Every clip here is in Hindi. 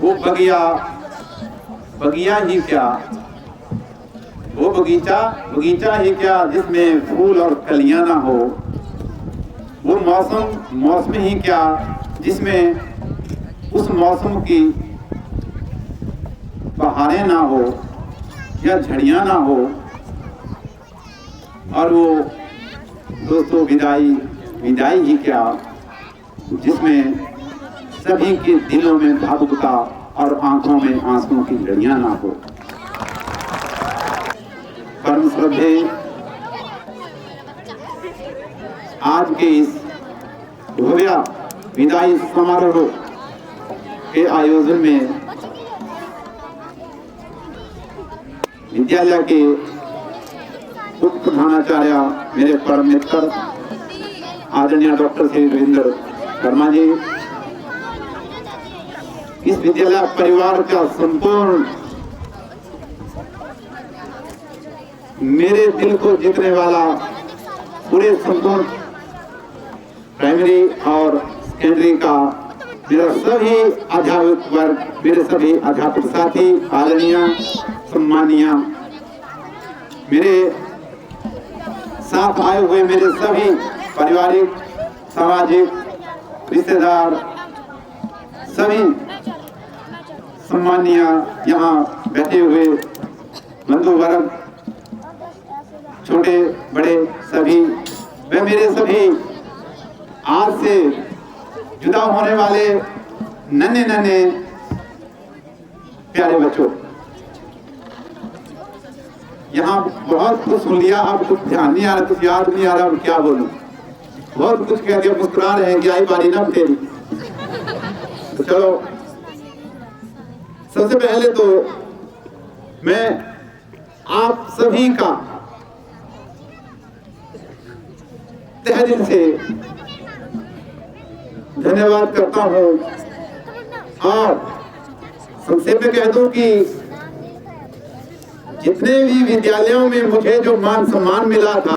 वो बगिया ही क्या, वो बगीचा ही क्या जिसमें फूल और कलियां ना हो। वो मौसम ही क्या जिसमें उस मौसम की बहारें ना हो या झड़ियां ना हो। और वो दोस्तों विदाई ही क्या जिसमें सभी के दिलों में भावुकता और आंखों में आंसुओं की लड़ियां ना हो। परम श्रद्धे, आज के इस भव्य विदाई समारोह के आयोजन में विद्यालय के उप प्रधानाचार्य मेरे परम मित्र आदरणीय डॉक्टर श्री रविंद्र शर्मा जी, इस विद्यालय परिवार का संपूर्ण मेरे दिल को जीतने वाला पूरे संपूर्ण प्राइमरी और सेकेंडरी का मेरा सभी अध्यापक वर्ग, मेरे सभी अध्यापक साथी, आदरणीय सम्मानीय, मेरे साथ आए हुए मेरे सभी पारिवारिक, सामाजिक रिश्तेदार, सभी सम्मानीय यहाँ बैठे हुए बंधु वर्ग, छोटे बड़े सभी, वे मेरे सभी आज से जुदा होने वाले नन्हे प्यारे बच्चों, यहाँ बहुत कुछ सुन लिया, अब कुछ ध्यान नहीं आ रहा, कुछ याद नहीं आ रहा, अब क्या बोलूं। बहुत कुछ कह दिया, मुस्कुरा रहे हैं कि आई बारी ना तेरी। तो चलो, सबसे पहले तो मैं आप सभी का तहे दिल से धन्यवाद करता हूं और संक्षेप में कह दूं कि जितने भी विद्यालयों में मुझे जो मान सम्मान मिला था,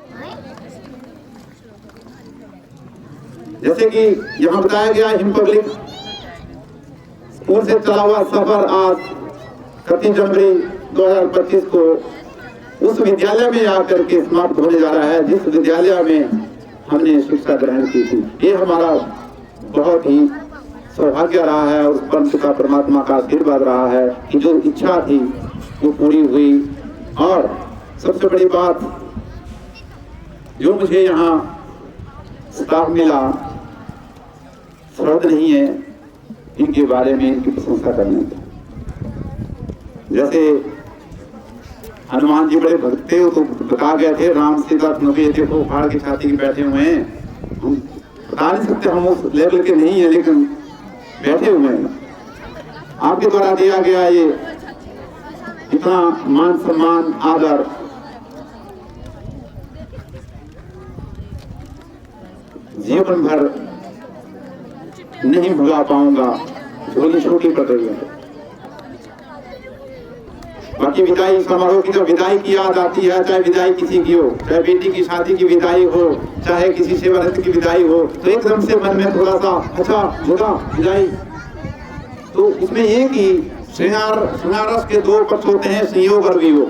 जैसे कि यहाँ बताया गया, हिम पब्लिक स्कूल से चला हुआ सफर आज 31 जनवरी 2025 को उस विद्यालय में आकर के समाप्त होने जा रहा है जिस विद्यालय में हमने शिक्षा ग्रहण की थी। ये हमारा बहुत ही सौभाग्य रहा है और परम पिता परमात्मा का आशीर्वाद रहा है कि जो इच्छा थी वो पूरी हुई। और सबसे बड़ी बात, जो मुझे यहाँ स्टाफ मिला, शब्द नहीं है इनके बारे में इनकी प्रशंसा करने की। जैसे हनुमान जी बड़े भक्त थे, तो बता गए थे राम सीता देखो पहाड़ की छाती के बैठे हुए हैं। हम बता नहीं सकते, हम उस लेवल के नहीं है, लेकिन बैठे हुए हैं। आपके द्वारा दिया गया ये इतना मान सम्मान आदर, जीवन भर नहीं भुला पाऊंगा। झोली छोटी पड़ रही है। बाकी विदाई समारोह की जो विदाई की याद आती है, चाहे विदाई किसी की हो, चाहे बेटी की शादी की विदाई हो, चाहे किसी सेवारत की विदाई हो, तो एकदम से मन में थोड़ा सा अच्छा जुड़ा विदाई। तो इसमें ये कि श्रृंगार के दो पक्ष होते हैं, संयोग और वियोग।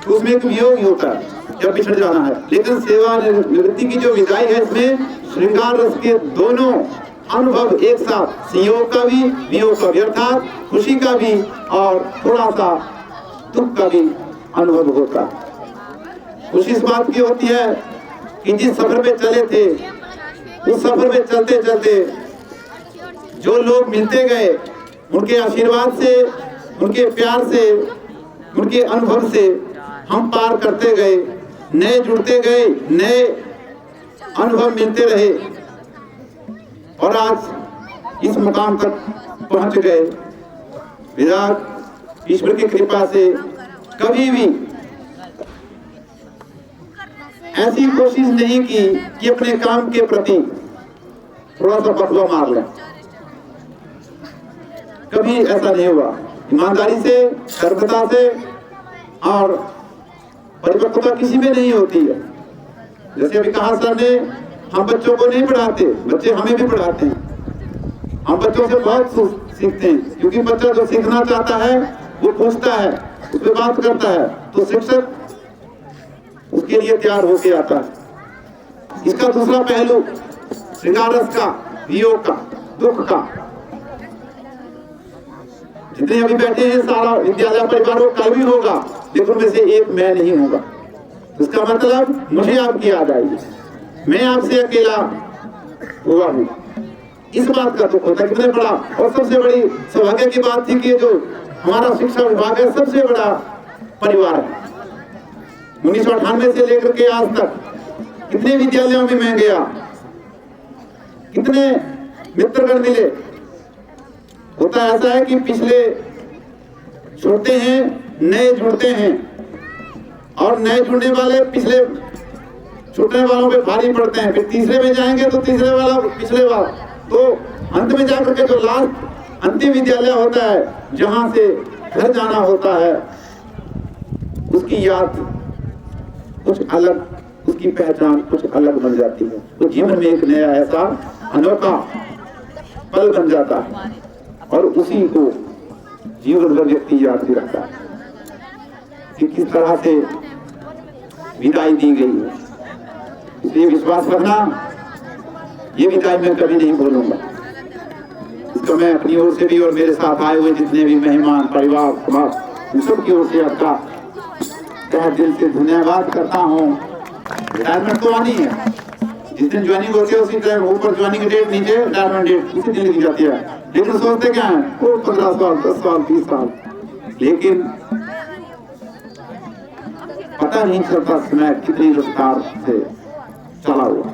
तो उसमें एक वियोग ही होता है जब बिछड़ जाना है, लेकिन सेवा निवृत्ति की जो विदाई है, इसमें श्रृंगार रस के दोनों अनुभव एक साथ, संयोग का भी वियोग का भी, अर्थात खुशी का भी और थोड़ा सा दुख का भी अनुभव होता। खुशी इस बात की होती है कि जिस सफर में चले थे, उस सफर में चलते चलते जो लोग मिलते गए, उनके आशीर्वाद से, उनके प्यार से, उनके अनुभव से हम पार करते गए, नए जुड़ते गए, नए अनुभव मिलते रहे और आज इस मुकाम तक पहुंच गए। विराट ईश्वर की कृपा से कभी भी ऐसी कोशिश नहीं की कि अपने काम के प्रति थोड़ा सा बदलाव मार लें। कभी ऐसा नहीं हुआ। ईमानदारी से, कर्मठता से और परिपक्वता किसी में नहीं होती है। जैसे अभी कहा सर ने, हम बच्चों को नहीं पढ़ाते, बच्चे हमें भी पढ़ाते हैं। हम बच्चों से बहुत सीखते हैं, क्योंकि बच्चा जो सीखना चाहता है वो पूछता है, उस पर बात करता है, तो शिक्षक उसके लिए तैयार होके आता है। इसका दूसरा पहलू श्रृंगारस का, वियोग का, दुख का। जितने अभी बैठे हैं सारा विद्यालय परिवार वो कल भी होगा, लेकिन में से एक मैं नहीं होगा। इसका मतलब मुझे आपकी याद आएगी, मैं आपसे अकेला हुआ हूँ। इस बात का दुख होता है कितने बड़ा। और सबसे बड़ी सौभाग्य की बात थी कि जो हमारा शिक्षा विभाग है सबसे बड़ा परिवार है। 1998 से लेकर के आज तक कितने विद्यालयों में मैं गया, कितने मित्रगण मिले। होता ऐसा है कि पिछले छूटते हैं, नए जुड़ते हैं, और नए जुड़ने वाले पिछले छूटने वालों पे भारी पड़ते हैं। फिर तीसरे में जाएंगे तो तीसरे वाला पिछले वाला, तो अंत में जाकर के जो लास्ट अंतिम विद्यालय होता है जहां से घर जाना होता है, उसकी याद कुछ अलग, उसकी पहचान कुछ अलग बन जाती है। तो जीवन में एक नया ऐसा अनोखा पल बन जाता है, और उसी को जीवन भर व्यक्ति याद भी रखता है कि किस तरह से विदाई दी गई है। इसलिए विश्वास करना, ये विदाई मैं कभी नहीं भूलूंगा। इसको मैं अपनी ओर से भी और मेरे साथ आए हुए जितने भी मेहमान, परिवार, समाज, सबकी ओर से आपका तहे दिल से धन्यवाद करता हूँ। रिटायरमेंट तो आनी है, जिस दिन ज्वाइनिंग होती है उसी टाइम ऊपर ज्वाइनिंग डेट, नीचे रिटायरमेंट डेट उसी दिन लिखी जाती है। लेकिन सोचते क्या है, वो 15 साल, 10 साल, 20 साल, लेकिन पता नहीं चलता समय कितनी रफ्तार से चला हुआ।